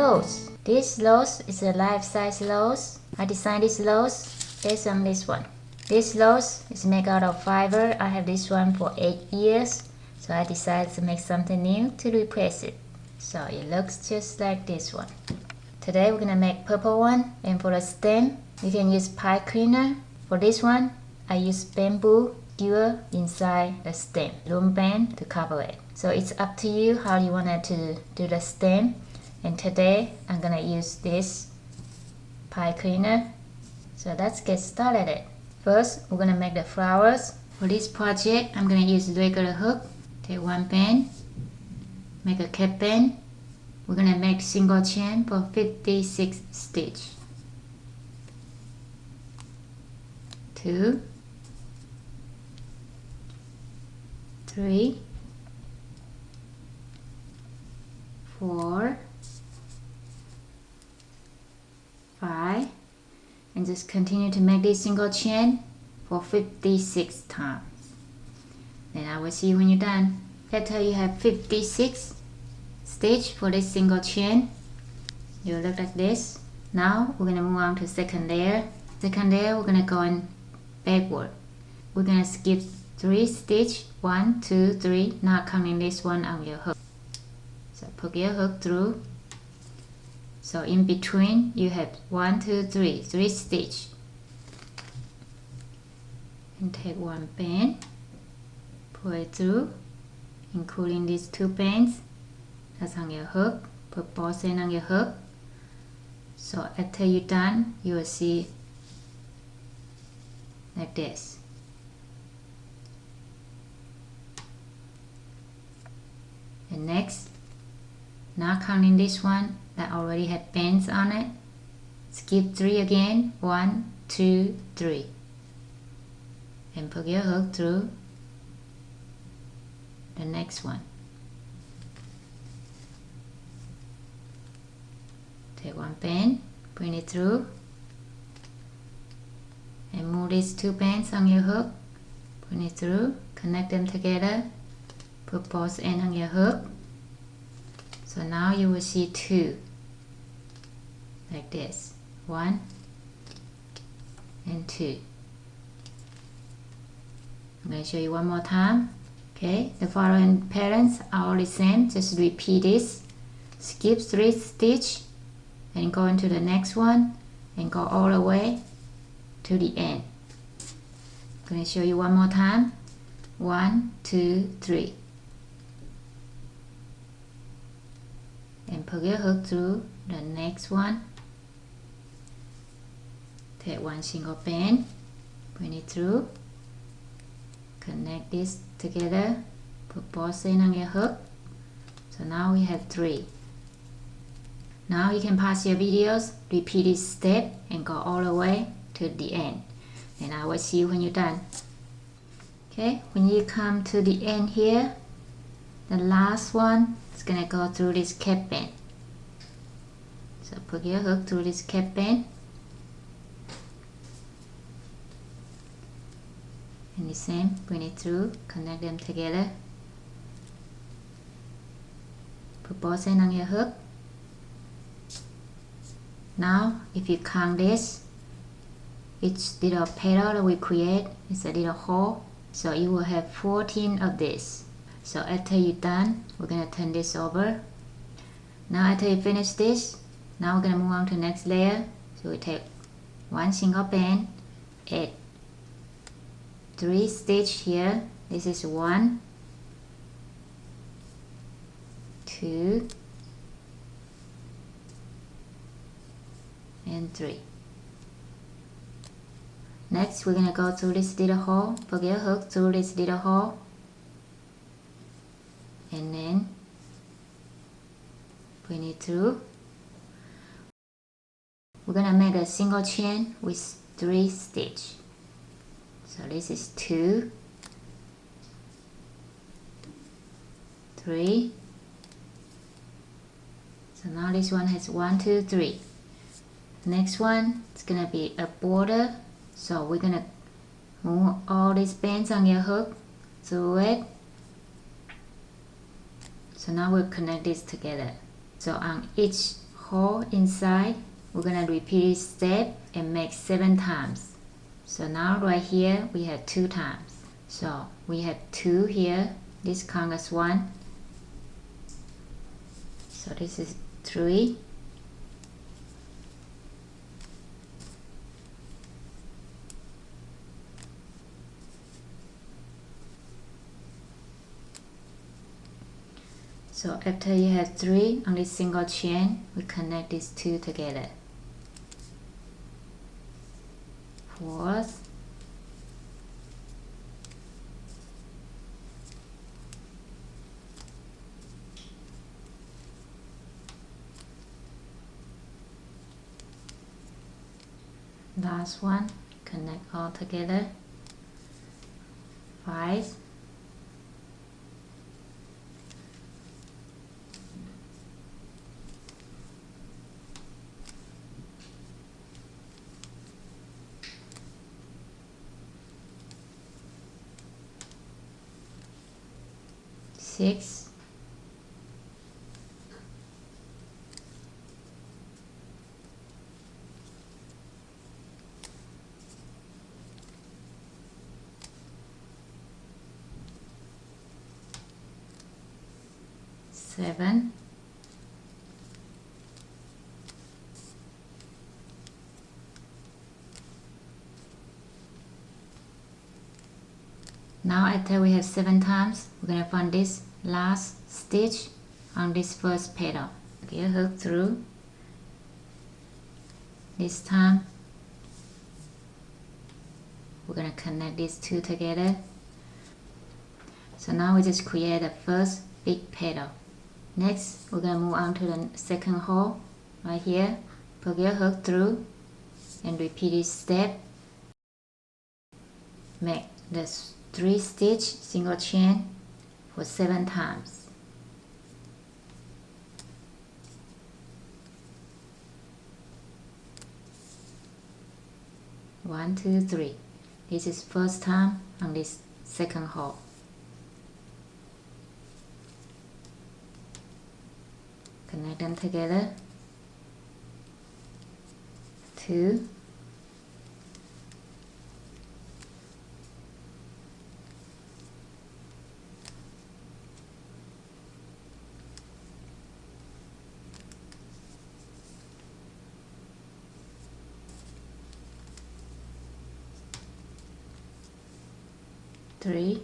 rose. This rose is a life-size rose. I designed this rose based on this one. This rose is made out of fiber. I have this one for 8 years, so I decided to make something new to replace it. So it looks just like this one. Today we're gonna make purple one, and for the stem, you can use pie cleaner. For this one, I use bamboo skewer inside the stem, loom band to cover it. So it's up to you how you want to do the stem. And today I'm gonna use this pie cleaner. So let's get started. First, we're gonna make the flowers. For this project, I'm gonna use regular hook. Take one band, make a cap band. We're gonna make single chain for 56 stitch. 2, 3, 4, 5, and just continue to make this single chain for 56 times. Then I will see you when you're done. After you have 56 stitch for this single chain, you look like this. Now we're gonna move on to second layer. Second layer, we're gonna go in backward. We're gonna skip 3 stitch, 1, 2, 3, not counting this one on your hook. So put your hook through. So in between you have 1, 2, 3 stitch. And take one band, pull it through, including these 2 bands. That's on your hook. Put both ends on your hook. So after you're done, you will see like this. And next, not counting this one that already had bands on it, skip 3 again, 1, 2, 3, and put your hook through the next one. Take one band, bring it through, and move these 2 bands on your hook, bring it through, connect them together, put both ends on your hook. So now you will see 2 like this, 1 and 2. I'm going to show you one more time. Okay, the following patterns are all the same. Just repeat this. Skip 3 stitch and go into the next one and go all the way to the end. I'm going to show you one more time. 1, 2, 3. And put your hook through the next one. Take one single band, bring it through, connect this together, put both ends on your hook. So now we have 3. Now you can pause your videos, repeat this step, and go all the way to the end. And I will see you when you're done. Okay, when you come to the end here, the last one is gonna go through this cap band. So put your hook through this cap band. And the same, bring it through, connect them together. Put both ends on your hook. Now, if you count this, each little petal that we create is a little hole. So you will have 14 of this. So after you're done, we're gonna turn this over. Now after you finish this, now we're gonna move on to the next layer. So we take one single band, add 3 stitch here. This is 1, 2, and 3. Next, we're gonna go through this little hole. Put your hook through this little hole, and then bring it through. We're gonna make a single chain with 3 stitch. So this is 2, 3. So now this one has 1, 2, 3. Next one is gonna be a border. So we're gonna move all these bands on your hook through it. So now we'll connect this together. So on each hole inside. We're gonna repeat this step and make 7 times. So now right here we have 2 times. So we have 2 here. This counts as 1. So this is 3. So after you have 3 on this single chain, we connect these 2 together. 4th, 1, connect all together. 5, 6, 7, 'Now after we have 7 times, we're gonna find this last stitch on this first petal. Okay, hook through. This time we're gonna connect these 2 together. So now we just create the first big petal. Next, we're gonna move on to the second hole right here. Put your hook through and repeat this step. Make the 3 stitch single chain for 7 times. One, 2, 3. This is first time on this second hole. Connect them together. 2, 3,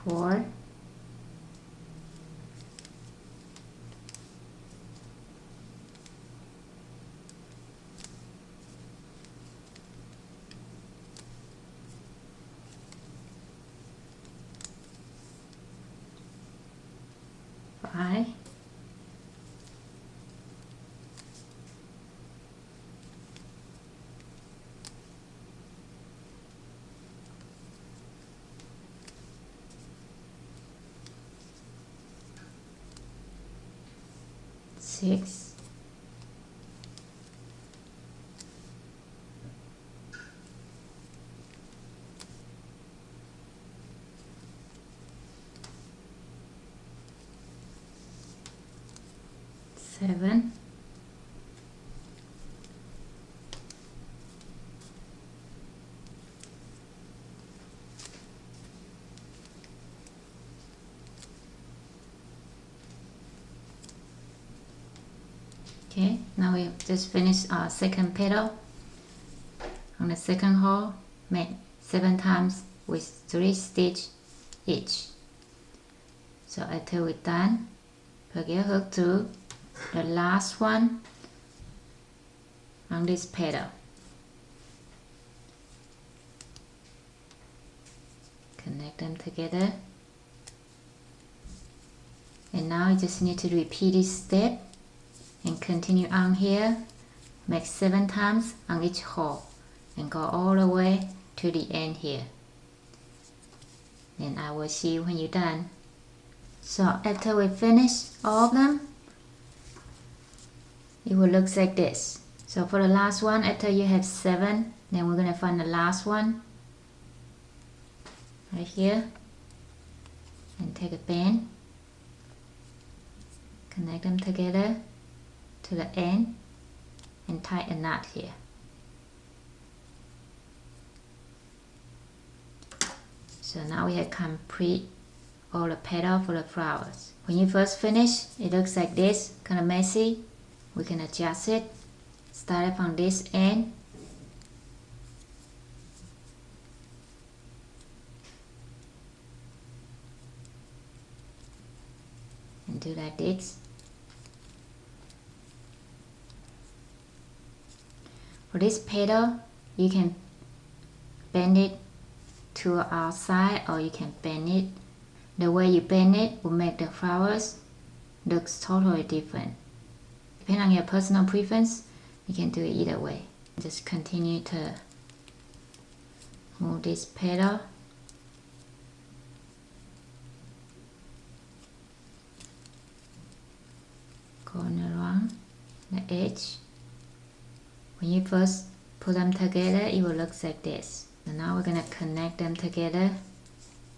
4, 5, 6, 7, 'Okay, now we just finished our second petal. On the second hole, make 7 times with 3 stitch each. So after we're done, put your hook through the last one on this petal. Connect them together. And now you just need to repeat this step and continue on here. Make 7 times on each hole and go all the way to the end here. Then I will see you when you're done. So after we finish all of them, it will look like this. So for the last one, after you have 7, then we're gonna find the last one right here and take a pen, connect them together to the end and tie a knot here. So now we have complete all the petals for the flowers. When you first finish, it looks like this, kind of messy. We can adjust it. Start from this end. And do like this. For this petal, you can bend it to outside or you can bend it. The way you bend it will make the flowers look totally different. Depending on your personal preference, you can do it either way. Just continue to move this petal. Going around the edge. When you first put them together, it will look like this. And now we're going to connect them together.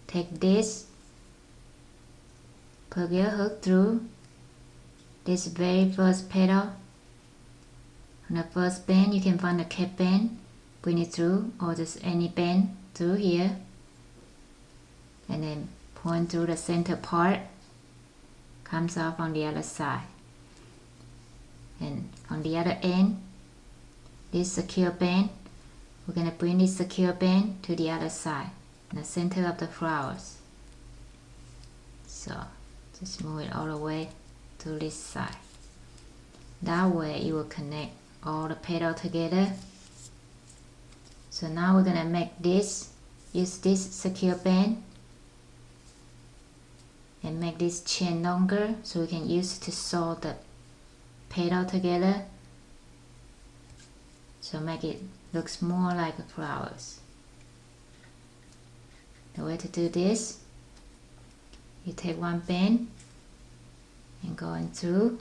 Take this, plug your hook through this very first petal. On the first bend, you can find a cap bend, bring it through, or just any bend through here. And then point through the center part, comes off on the other side. And on the other end, this secure band, we're going to bring this secure band to the other side, in the center of the flowers. So just move it all the way to this side. That way it will connect all the petals together. So now we're going to make this, use this secure band and make this chain longer so we can use it to sew the petal together. So make it looks more like flowers. The way to do this, you take one band and going through.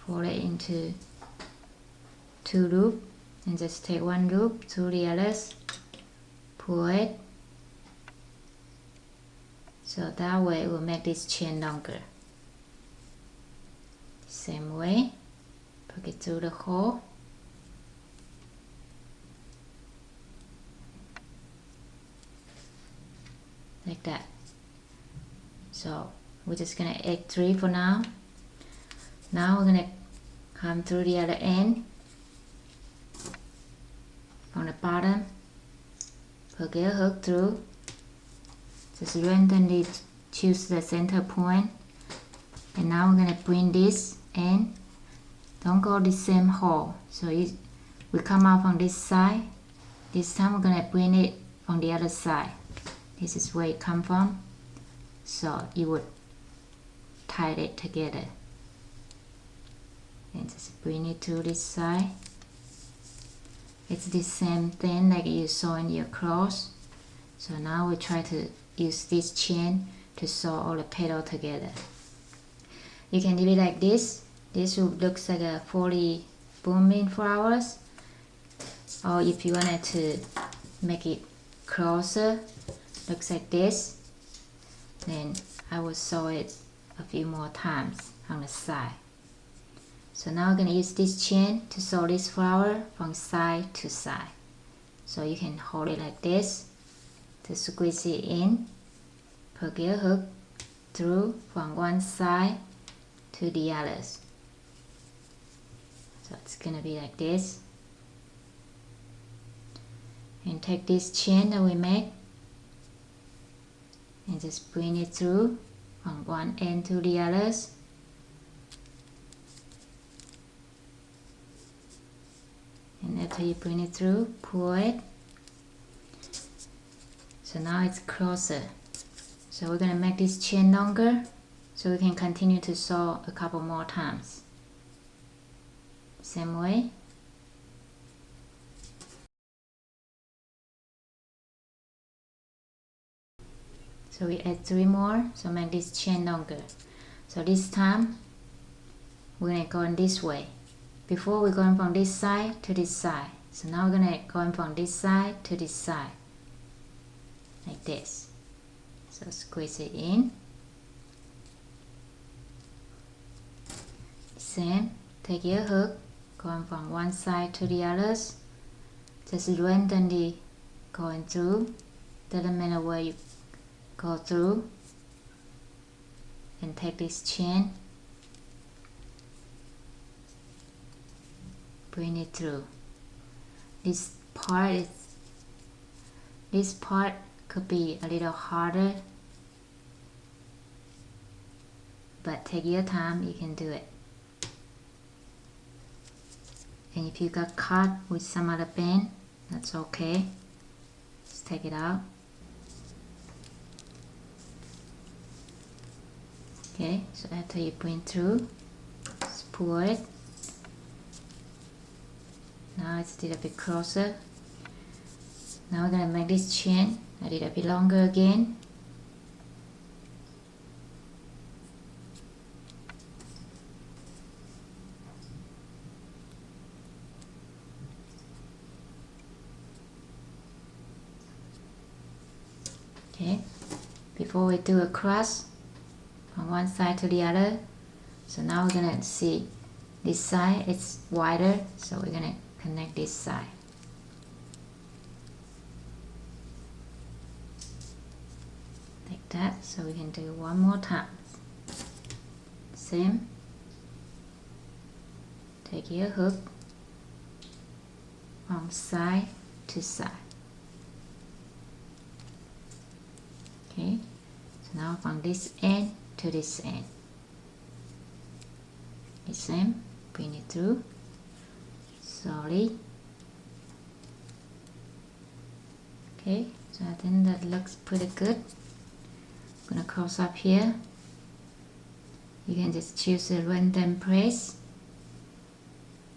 Fold it into 2 loops and just take one loop through the others, pull it. So that way it will make this chain longer. Same way, poke it through the hole. Like that. So we're just gonna add 3 for now. Now we're gonna come through the other end on the bottom, poke your hook through, just randomly choose the center point, and now we're gonna bring this end, don't go the same hole, so we come out on this side. This time we're gonna bring it on the other side. This is where it come from, so you would tie it together and just bring it to this side. It's the same thing like you saw in your cross. So now we try to use this chain to sew all the petals together. You can do it like this. This will look like a 40 blooming flowers. Or if you wanted to make it closer, looks like this, then I will sew it a few more times on the side. So now I'm going to use this chain to sew this flower from side to side. So you can hold it like this to squeeze it in, poke your hook through from one side to the others. So it's going to be like this. And take this chain that we made and just bring it through from one end to the others. And after you bring it through, pull it. So now it's closer. So we're going to make this chain longer so we can continue to sew a couple more times. Same way. So we add 3 more, so make this chain longer. So this time we're gonna go in this way. Before we're going from this side to this side. So now we're gonna go from this side to this side. Like this. So squeeze it in. Same, take your hook, going from one side to the others. Just randomly going through. Doesn't matter where you go through. And take this chain. Bring it through. This part could be a little harder, but take your time, you can do it. And if you got caught with some other pen, that's okay. Just take it out. Okay, so after you bring through, just pull it. Now it's a little bit closer. Now we're gonna make this chain a little bit longer again. Okay, before we do a cross from one side to the other, so now we're gonna see this side, it's wider, so we're gonna connect this side. Like that, so we can do one more time. Same. Take your hook from side to side. Okay, so now from this end to this end. The same, bring it through slowly. Okay, so I think that looks pretty good. I'm gonna close up here. You can just choose a random place.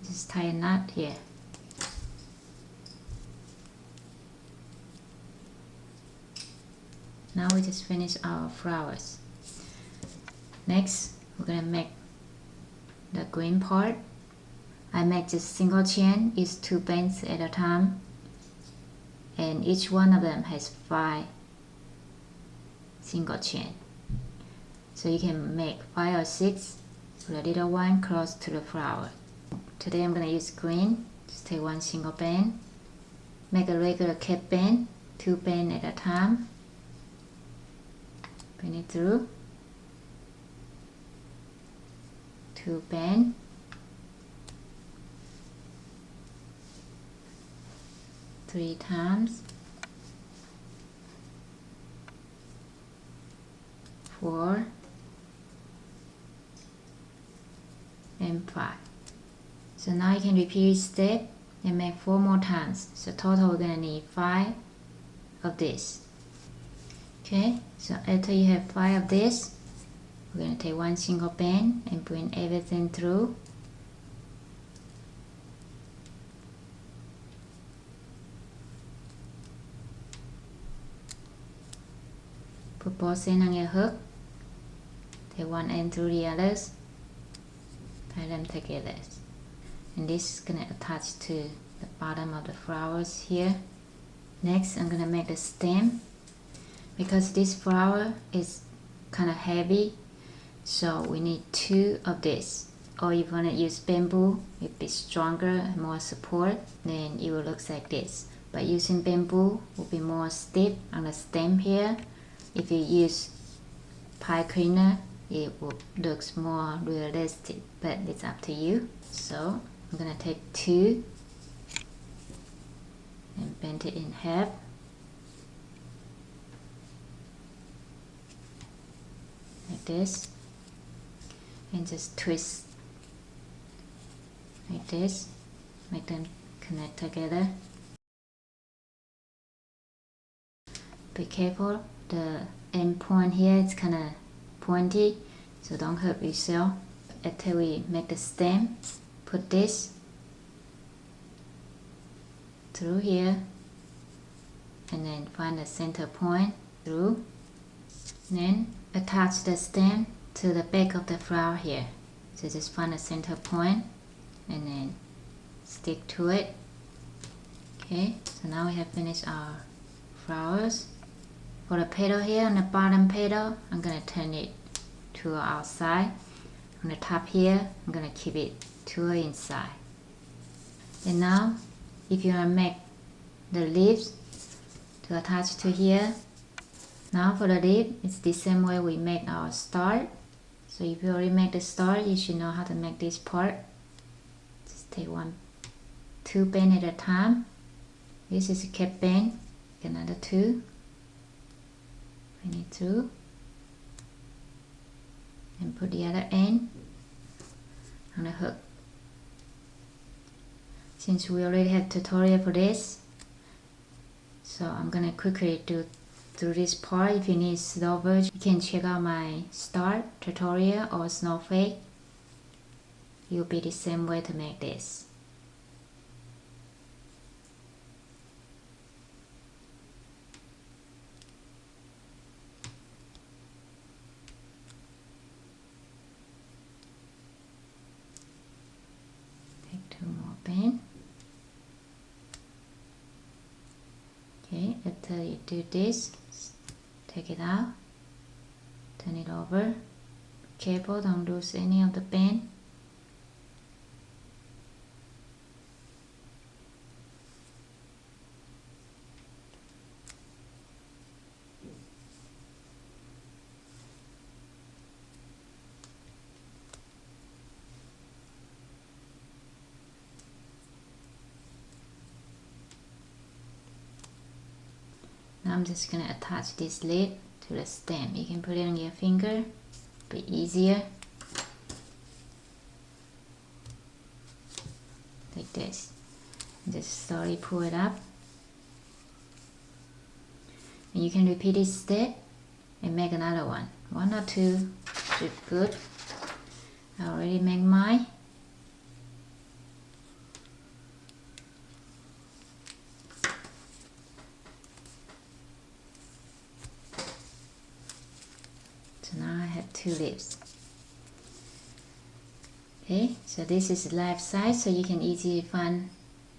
Just tie a knot here. Now we just finish our flowers. Next, we're gonna make the green part. I make just single chain, each 2 bands at a time, and each one of them has 5 single chain. So you can make 5 or 6 for the little one close to the flower. Today I'm gonna use green. Just take 1 single band, make a regular cap band, 2 bands at a time. Bring it through, 2 band, three times, 4 and 5. So now you can repeat each step and make 4 more times. So total we're gonna need 5 of this. Okay, so after you have 5 of this, we're going to take 1 single band and bring everything through. Put both ends on your hook, take one end through the others, tie them together. And this is going to attach to the bottom of the flowers here. Next, I'm going to make the stem. Because this flower is kind of heavy, so we need 2 of this. Or if you want to use bamboo, it'll be stronger and more support, then it will look like this. But using bamboo will be more stiff on the stem here. If you use pie cleaner, it will look more realistic, but it's up to you. So I'm gonna take 2 and bend it in half. Like this, and just twist like this, make them connect together. Be careful, the end point here is kind of pointy, so don't hurt yourself. After we make the stem, put this through here and then find the center point through. Then attach the stem to the back of the flower here. So just find a center point and then stick to it. Okay, so now we have finished our flowers. For the petal here, on the bottom petal, I'm gonna turn it to the outside. On the top here, I'm gonna keep it to the inside. And now, if you want to make the leaves to attach to here, now for the leaf, it's the same way we make our star. So if you already make the star, you should know how to make this part. Just take two pin at a time. This is a cap pin. Another two. Bring it through. And put the other end on the hook. Since we already have tutorial for this, so I'm gonna quickly do through this part. If you need slow version, you can check out my start tutorial or snowflake. It will be the same way to make this. Take two more pins. Okay, after you do this, take it out, turn it over. Be careful, don't lose any of the pin. Now I'm just going to attach this lid to the stem. You can put it on your finger, be easier. Like this. Just slowly pull it up. And you can repeat this step and make another one. One or two should be good. I already made mine. So now I have two leaves. Okay, so this is life size, so you can easily find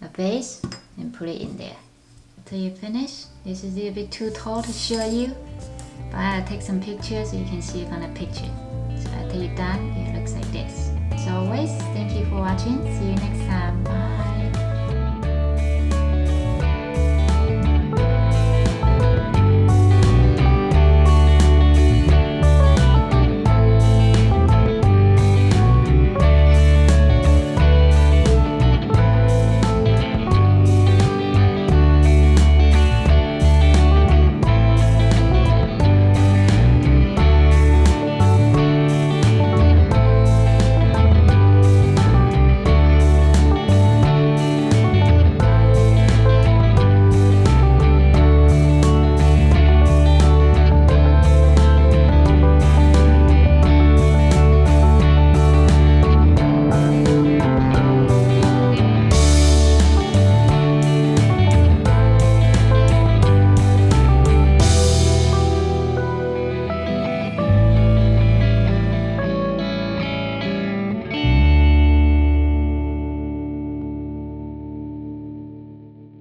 a vase and put it in there. After you finish, this is a little bit too tall to show you, but I'll take some pictures so you can see it on the picture. So after you're done, it looks like this. As always, thank you for watching. See you next time. Bye.